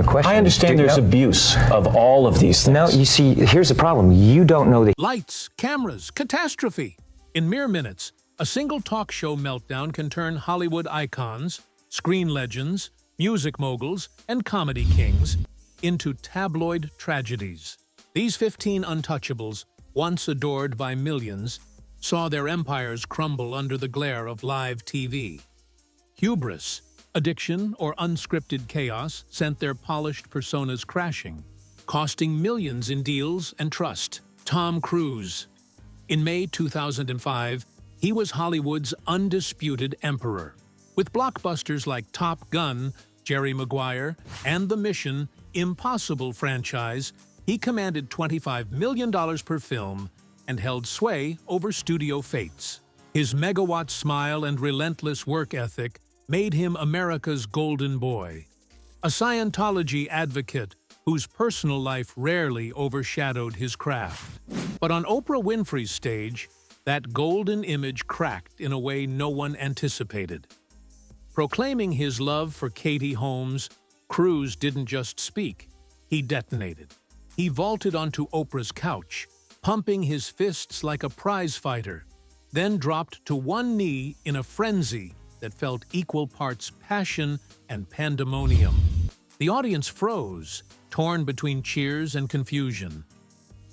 a question. I understand there's abuse of all of these things. No, you see, here's the problem. You don't know the Lights, cameras, catastrophe. In mere minutes, a single talk show meltdown can turn Hollywood icons, screen legends, music moguls, and comedy kings into tabloid tragedies. These 15 untouchables, once adored by millions, saw their empires crumble under the glare of live TV. Hubris, addiction, or unscripted chaos sent their polished personas crashing, costing millions in deals and trust. Tom Cruise. In May 2005, he was Hollywood's undisputed emperor. With blockbusters like Top Gun, Jerry Maguire, and the Mission Impossible franchise, he commanded $25 million per film and held sway over studio fates. His megawatt smile and relentless work ethic made him America's golden boy, a Scientology advocate whose personal life rarely overshadowed his craft. But on Oprah Winfrey's stage, that golden image cracked in a way no one anticipated. Proclaiming his love for Katie Holmes, Cruise didn't just speak, he detonated. He vaulted onto Oprah's couch, pumping his fists like a prize fighter, then dropped to one knee in a frenzy that felt equal parts passion and pandemonium. The audience froze, torn between cheers and confusion.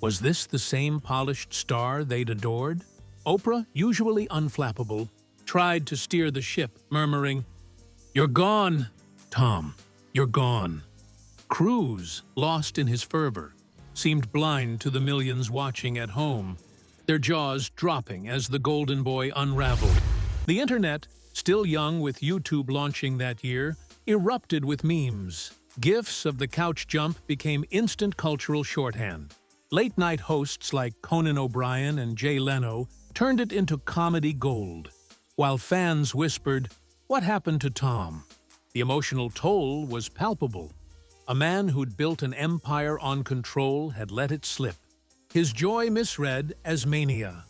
Was this the same polished star they'd adored? Oprah, usually unflappable, tried to steer the ship, murmuring, "You're gone, Tom, you're gone." Cruise, lost in his fervor, seemed blind to the millions watching at home, their jaws dropping as the golden boy unraveled. The internet, still young with YouTube launching that year, erupted with memes. GIFs of the couch jump became instant cultural shorthand. Late-night hosts like Conan O'Brien and Jay Leno turned it into comedy gold, while fans whispered, "What happened to Tom?" The emotional toll was palpable. A man who'd built an empire on control had let it slip. His joy misread as mania.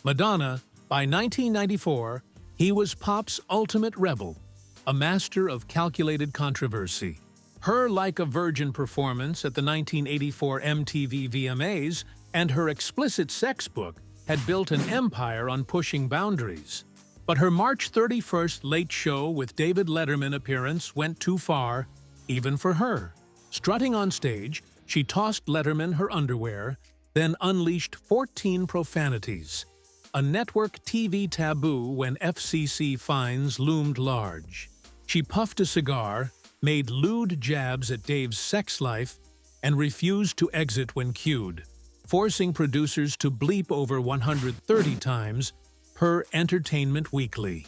Madonna, by 1994, he was pop's ultimate rebel, a master of calculated controversy. Her Like a Virgin performance at the 1984 MTV VMAs and her explicit sex book had built an empire on pushing boundaries. But her March 31st Late Show with David Letterman appearance went too far, even for her. Strutting on stage, she tossed Letterman her underwear, then unleashed 14 profanities, a network TV taboo when FCC fines loomed large. She puffed a cigar, made lewd jabs at Dave's sex life, and refused to exit when cued, forcing producers to bleep over 130 times per Entertainment Weekly.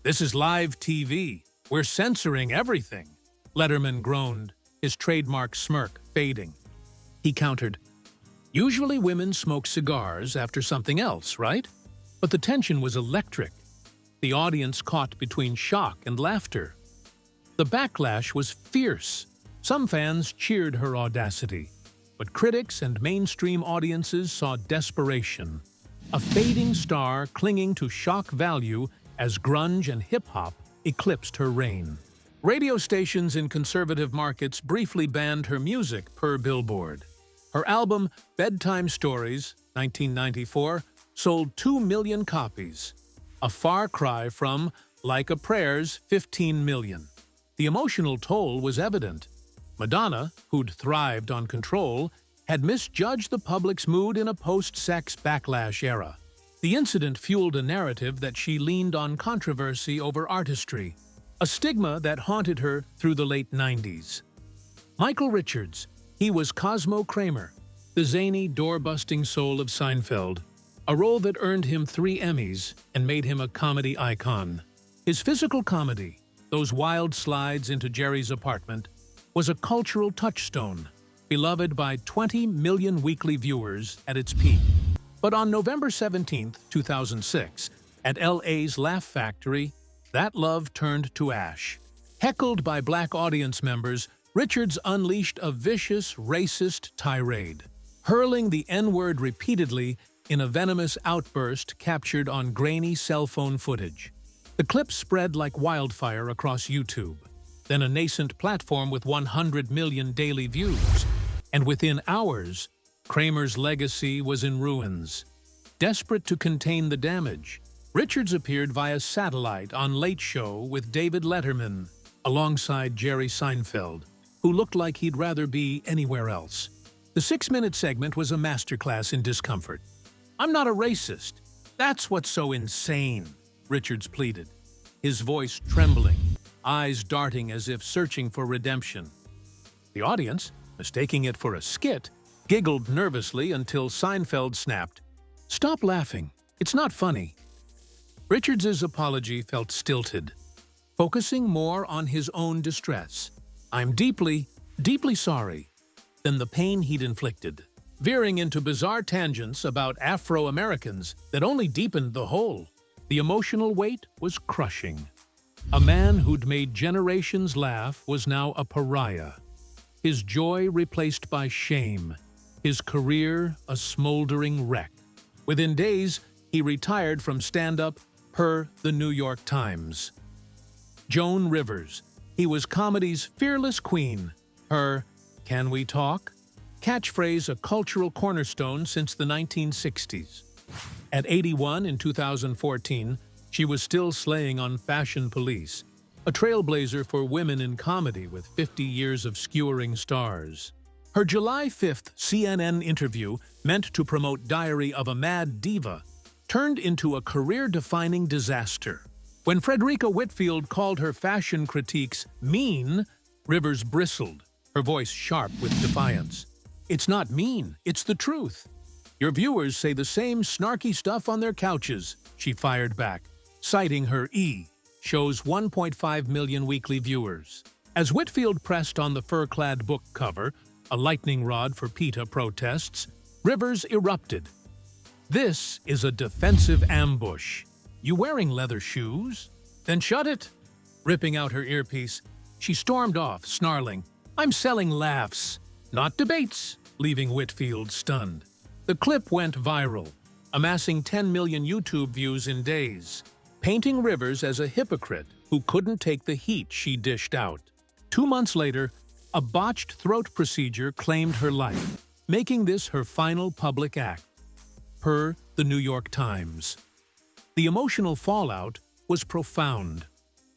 "This is live TV. We're censoring everything," Letterman groaned, his trademark smirk fading. He countered, "Usually women smoke cigars after something else, right?" But the tension was electric. The audience caught between shock and laughter. The backlash was fierce. Some fans cheered her audacity, but critics and mainstream audiences saw desperation. A fading star clinging to shock value as grunge and hip-hop eclipsed her reign. Radio stations in conservative markets briefly banned her music per Billboard. Her album, Bedtime Stories, 1994, sold 2 million copies, a far cry from Like a Prayer's 15 million. The emotional toll was evident. Madonna, who'd thrived on control, had misjudged the public's mood in a post-sex backlash era. The incident fueled a narrative that she leaned on controversy over artistry, a stigma that haunted her through the late 90s. Michael Richards, he was Cosmo Kramer, the zany, door-busting soul of Seinfeld, a role that earned him 3 Emmys and made him a comedy icon. His physical comedy, those wild slides into Jerry's apartment, was a cultural touchstone, beloved by 20 million weekly viewers at its peak. But on November 17, 2006, at LA's Laugh Factory, that love turned to ash. Heckled by black audience members, Richards unleashed a vicious, racist tirade, hurling the N-word repeatedly in a venomous outburst captured on grainy cell phone footage. The clip spread like wildfire across YouTube. then a nascent platform with 100 million daily views. And within hours, Kramer's legacy was in ruins. Desperate to contain the damage, Richards appeared via satellite on Late Show with David Letterman, alongside Jerry Seinfeld, who looked like he'd rather be anywhere else. The 6-minute segment was a masterclass in discomfort. "I'm not a racist. That's what's so insane," Richards pleaded, his voice trembling, eyes darting as if searching for redemption. The audience, mistaking it for a skit, giggled nervously until Seinfeld snapped, "Stop laughing. It's not funny." Richards's apology felt stilted, focusing more on his own distress. "I'm deeply, deeply sorry," than the pain he'd inflicted, veering into bizarre tangents about Afro-Americans that only deepened the hole. The emotional weight was crushing. A man who'd made generations laugh was now a pariah. His joy replaced by shame, his career a smoldering wreck. Within days, he retired from stand-up per the New York Times. Joan Rivers. He was comedy's fearless queen. Her "Can we talk?" catchphrase a cultural cornerstone since the 1960s. At 81 in 2014, she was still slaying on Fashion Police, a trailblazer for women in comedy with 50 years of skewering stars. Her July 5th CNN interview, meant to promote Diary of a Mad Diva, turned into a career-defining disaster. When Frederica Whitfield called her fashion critiques mean, Rivers bristled, her voice sharp with defiance. "It's not mean, it's the truth. Your viewers say the same snarky stuff on their couches," she fired back, citing her show's 1.5 million weekly viewers. As Whitfield pressed on the fur-clad book cover, a lightning rod for PETA protests, Rivers erupted. "This is a defensive ambush. You wearing leather shoes? Then shut it!" Ripping out her earpiece, she stormed off, snarling, "I'm selling laughs, not debates," leaving Whitfield stunned. The clip went viral, amassing 10 million YouTube views in days, painting Rivers as a hypocrite who couldn't take the heat she dished out. 2 months later, a botched throat procedure claimed her life, making this her final public act. Per the New York Times. The emotional fallout was profound.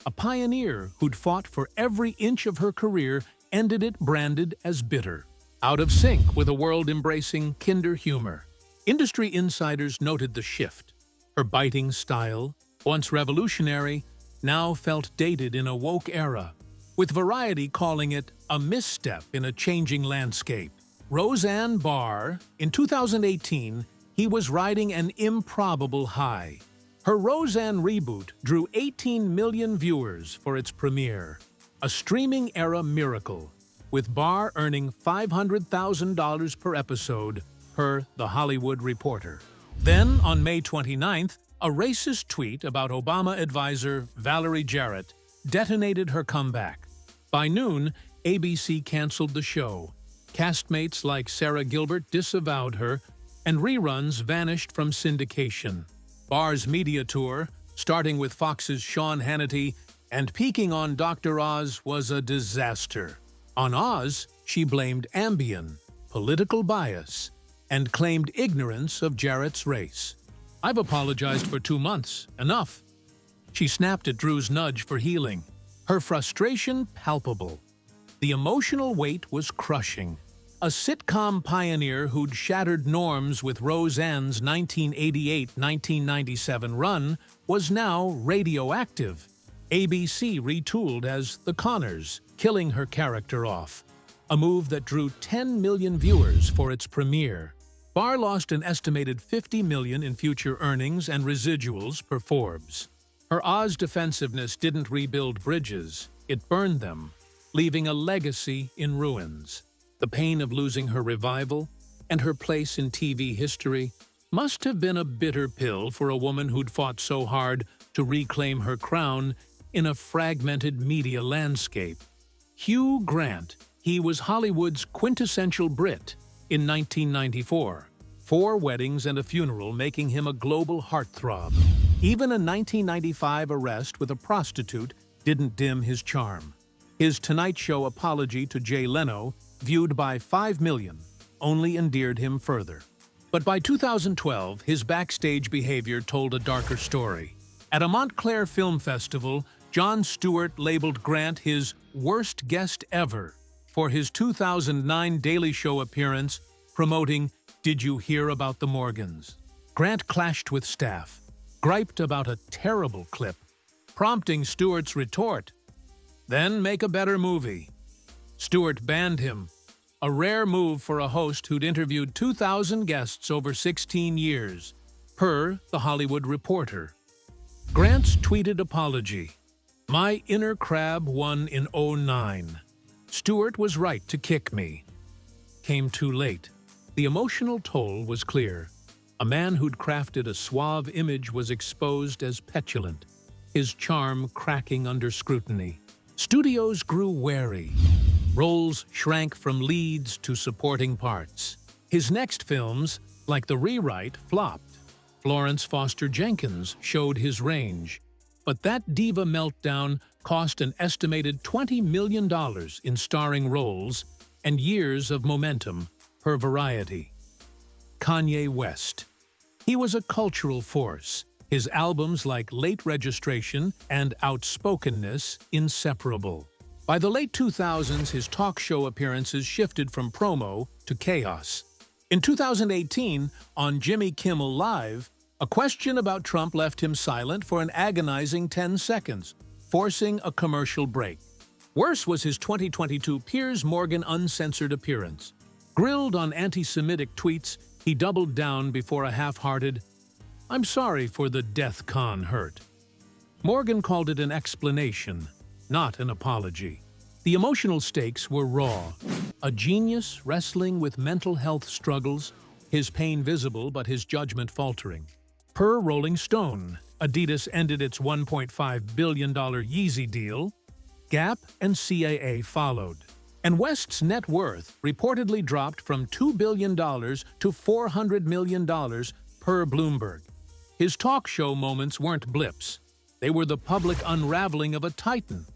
A pioneer who'd fought for every inch of her career ended it branded as bitter, out of sync with a world embracing kinder humor. Industry insiders noted the shift. Her biting style, once revolutionary, now felt dated in a woke era, with Variety calling it a misstep in a changing landscape. Roseanne Barr, in 2018, he was riding an improbable high. Her Roseanne reboot drew 18 million viewers for its premiere, a streaming-era miracle, with Barr earning $500,000 per episode, per The Hollywood Reporter. Then, on May 29th, a racist tweet about Obama advisor Valerie Jarrett detonated her comeback. By noon, ABC canceled the show. Castmates like Sarah Gilbert disavowed her, and reruns vanished from syndication. Barr's media tour, starting with Fox's Sean Hannity and peaking on Dr. Oz, was a disaster. On Oz, she blamed Ambien, political bias, and claimed ignorance of Jarrett's race. "I've apologized for 2 months. Enough." She snapped at Drew's nudge for healing, her frustration palpable. The emotional weight was crushing. A sitcom pioneer who'd shattered norms with Roseanne's 1988-1997 run was now radioactive. ABC retooled as The Connors, killing her character off, a move that drew 10 million viewers for its premiere. Barr lost an estimated 50 million in future earnings and residuals per Forbes. Her Oz defensiveness didn't rebuild bridges, it burned them, leaving a legacy in ruins. The pain of losing her revival and her place in TV history must have been a bitter pill for a woman who'd fought so hard to reclaim her crown in a fragmented media landscape. Hugh Grant, he was Hollywood's quintessential Brit in 1994. 4 weddings and a funeral making him a global heartthrob. Even a 1995 arrest with a prostitute didn't dim his charm. His Tonight Show apology to Jay Leno, viewed by 5 million, only endeared him further. But by 2012, his backstage behavior told a darker story. At a Montclair Film Festival, Jon Stewart labeled Grant his worst guest ever for his 2009 Daily Show appearance promoting Did You Hear About the Morgans? Grant clashed with staff, griped about a terrible clip, prompting Stewart's retort, "Then make a better movie." Stewart banned him, a rare move for a host who'd interviewed 2,000 guests over 16 years, per The Hollywood Reporter. Grant's tweeted apology. "My inner crab won in '09. Stewart was right to kick me." Came too late. The emotional toll was clear. A man who'd crafted a suave image was exposed as petulant, his charm cracking under scrutiny. Studios grew wary. Roles shrank from leads to supporting parts. His next films, like The Rewrite, flopped. Florence Foster Jenkins showed his range. But that diva meltdown cost an estimated $20 million in starring roles and years of momentum, per Variety. Kanye West. He was a cultural force, his albums like Late Registration and Outspokenness inseparable. By the late 2000s, his talk show appearances shifted from promo to chaos. In 2018, on Jimmy Kimmel Live, a question about Trump left him silent for an agonizing 10 seconds, forcing a commercial break. Worse was his 2022 Piers Morgan uncensored appearance. Grilled on anti-Semitic tweets, he doubled down before a half-hearted, "I'm sorry for the death con hurt." Morgan called it an explanation, not an apology. The emotional stakes were raw. A genius wrestling with mental health struggles, his pain visible but his judgment faltering. Per Rolling Stone, Adidas ended its $1.5 billion Yeezy deal. Gap and CAA followed. And West's net worth reportedly dropped from $2 billion to $400 million per Bloomberg. His talk show moments weren't blips. They were the public unraveling of a titan,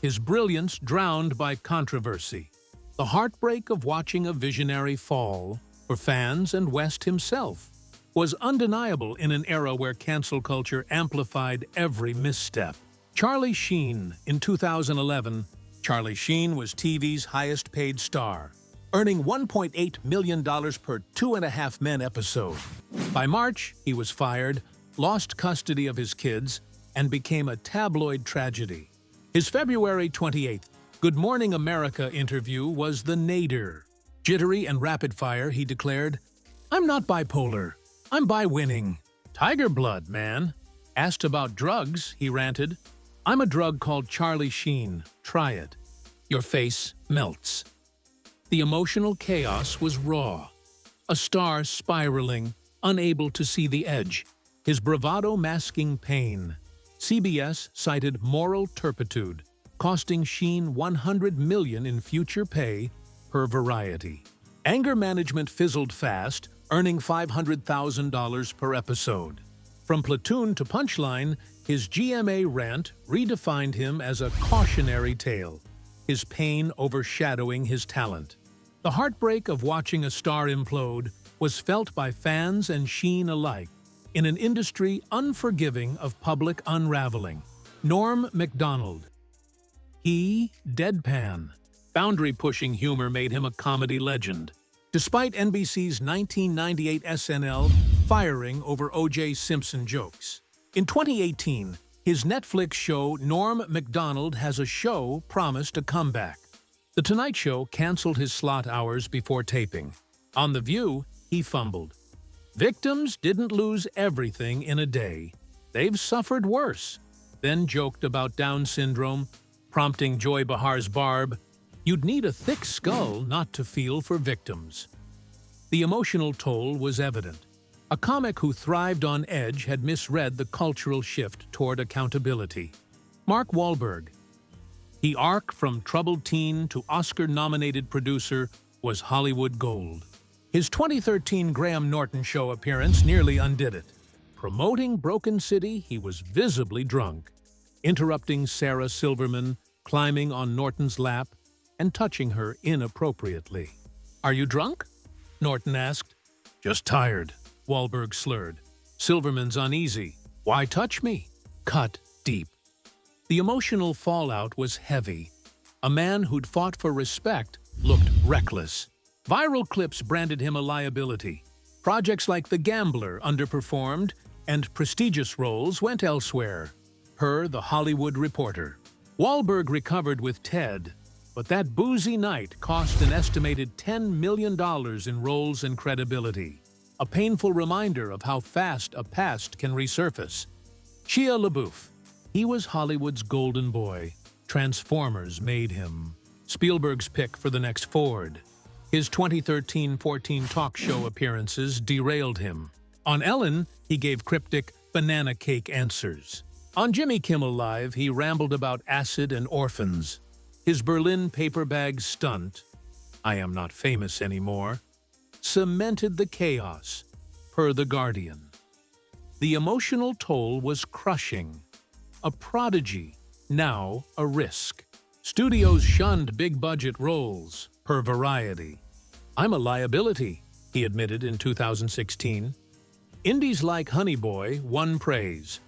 his brilliance drowned by controversy. The heartbreak of watching a visionary fall, for fans and West himself, was undeniable in an era where cancel culture amplified every misstep. Charlie Sheen. In 2011, Charlie Sheen was TV's highest-paid star, earning $1.8 million per 2.5 Men episode. By March, he was fired, lost custody of his kids, and became a tabloid tragedy. His February 28th Good Morning America interview was the nadir. Jittery and rapid-fire, he declared, "I'm not bipolar. I'm bi-winning. Tiger blood, man." Asked about drugs, he ranted, "I'm a drug called Charlie Sheen. Try it. Your face melts." The emotional chaos was raw. A star spiraling, unable to see the edge, his bravado masking pain. CBS cited moral turpitude, costing Sheen $100 million in future pay, per Variety. Anger management fizzled fast, earning $500,000 per episode. From platoon to punchline, his GMA rant redefined him as a cautionary tale, his pain overshadowing his talent. The heartbreak of watching a star implode was felt by fans and Sheen alike, in an industry unforgiving of public unraveling. Norm Macdonald. He deadpan. Boundary-pushing humor made him a comedy legend. Despite NBC's 1998 SNL firing over O.J. Simpson jokes. In 2018, his Netflix show Norm Macdonald Has a Show promised a comeback. The Tonight Show canceled his slot hours before taping. On The View, he fumbled. Victims didn't lose everything in a day. They've suffered worse. Then joked about Down syndrome, prompting Joy Behar's Barb, "You'd need a thick skull not to feel for victims." The emotional toll was evident. A comic who thrived on edge had misread the cultural shift toward accountability. Mark Wahlberg. The arc from troubled teen to Oscar-nominated producer was Hollywood gold. His 2013 Graham Norton Show appearance nearly undid it. Promoting Broken City, he was visibly drunk, interrupting Sarah Silverman, climbing on Norton's lap and touching her inappropriately. "Are you drunk?" Norton asked. "Just tired," Wahlberg slurred. Silverman's uneasy. "Why touch me?" Cut deep. The emotional fallout was heavy. A man who'd fought for respect looked reckless. Viral clips branded him a liability. Projects like The Gambler underperformed, and prestigious roles went elsewhere. Per The Hollywood Reporter. Wahlberg recovered with Ted, but that boozy night cost an estimated $10 million in roles and credibility. A painful reminder of how fast a past can resurface. Shia LaBeouf. He was Hollywood's golden boy. Transformers made him. Spielberg's pick for the next Ford. His 2013-14 talk show appearances derailed him. On Ellen, he gave cryptic, banana cake answers. On Jimmy Kimmel Live, he rambled about acid and orphans. His Berlin paper bag stunt, "I am not famous anymore," cemented the chaos, per The Guardian. The emotional toll was crushing. A prodigy, now a risk. Studios shunned big-budget roles, per Variety. "I'm a liability," he admitted in 2016. Indies like Honey Boy won praise,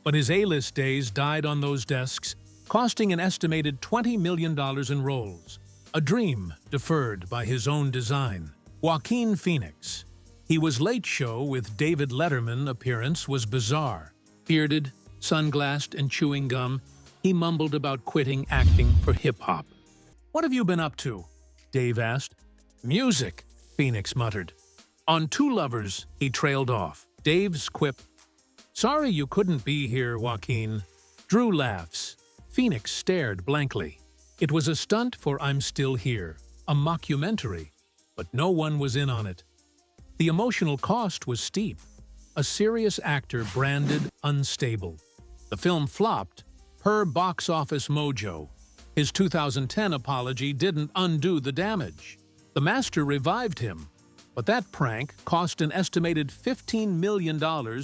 but his A-list days died on those desks, costing an estimated $20 million in roles. A dream deferred by his own design. Joaquin Phoenix. He was Late Show with David Letterman appearance was bizarre. Bearded, sunglassed, and chewing gum, he mumbled about quitting acting for hip-hop. "What have you been up to?" Dave asked. "Music," Phoenix muttered. On Two Lovers, he trailed off. Dave's quip, "Sorry you couldn't be here, Joaquin." Drew laughs. Phoenix stared blankly. It was a stunt for I'm Still Here, a mockumentary, but no one was in on it. The emotional cost was steep. A serious actor branded unstable. The film flopped, per Box Office Mojo. His 2010 apology didn't undo the damage. The Master revived him, but that prank cost an estimated $15 million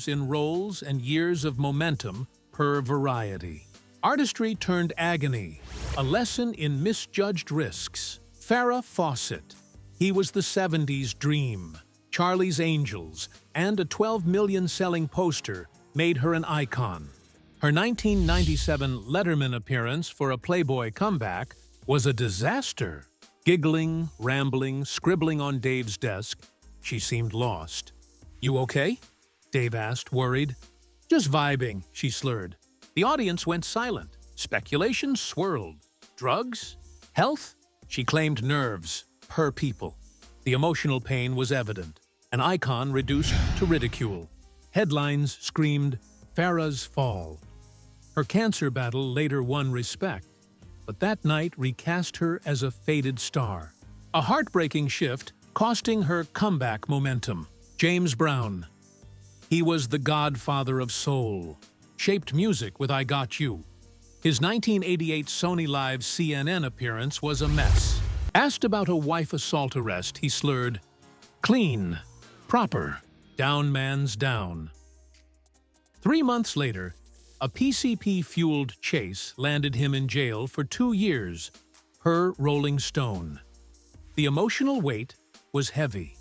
in roles and years of momentum, per Variety. Artistry turned agony, a lesson in misjudged risks. Farrah Fawcett. He was the 70s dream. Charlie's Angels and a 12 million selling poster made her an icon. Her 1997 Letterman appearance for a Playboy comeback was a disaster. Giggling, rambling, scribbling on Dave's desk, she seemed lost. "You okay?" Dave asked, worried. "Just vibing," she slurred. The audience went silent. Speculation swirled. Drugs? Health? She claimed nerves. Per People. The emotional pain was evident. An icon reduced to ridicule. Headlines screamed, "Farrah's fall." Her cancer battle later won respect, but that night recast her as a faded star. A heartbreaking shift, costing her comeback momentum. James Brown. He was the godfather of soul. Shaped music with I Got You. His 1988 Sony Live CNN appearance was a mess. Asked about a wife assault arrest, he slurred, "Clean. Proper. Down man's down." 3 months later, a PCP-fueled chase landed him in jail for 2 years, per Rolling Stone. The emotional weight was heavy.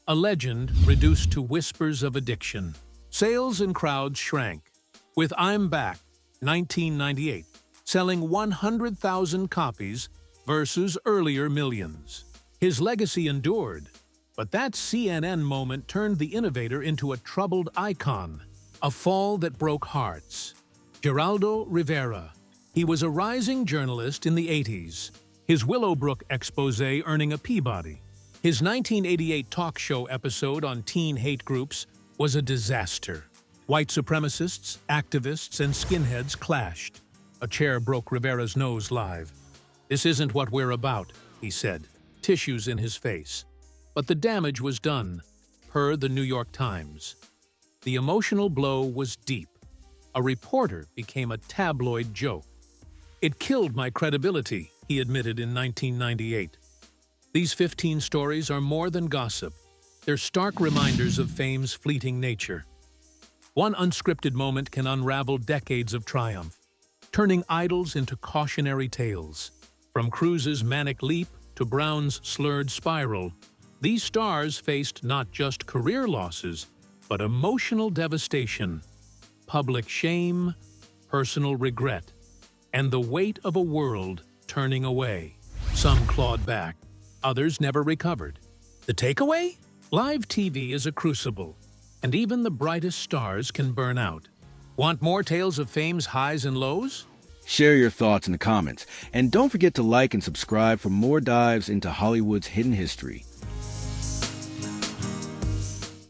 A legend reduced to whispers of addiction. Sales and crowds shrank, with I'm Back, 1998, selling 100,000 copies versus earlier millions. His legacy endured, but that CNN moment turned the innovator into a troubled icon. A fall that broke hearts. Geraldo Rivera. He was a rising journalist in the 80s, his Willowbrook expose earning a Peabody. His 1988 talk show episode on teen hate groups was a disaster. White supremacists, activists, and skinheads clashed. A chair broke Rivera's nose live. "This isn't what we're about," he said, tissues in his face. But the damage was done, per the New York Times. The emotional blow was deep. A reporter became a tabloid joke. "It killed my credibility," he admitted in 1998. These 15 stories are more than gossip. They're stark reminders of fame's fleeting nature. One unscripted moment can unravel decades of triumph. turning idols into cautionary tales. From Cruise's manic leap to Brown's slurred spiral, these stars faced not just career losses, but emotional devastation, public shame, personal regret, and the weight of a world turning away. Some clawed back, others never recovered. The takeaway? Live TV is a crucible, and even the brightest stars can burn out. Want more tales of fame's highs and lows? Share your thoughts in the comments, and don't forget to like and subscribe for more dives into Hollywood's hidden history.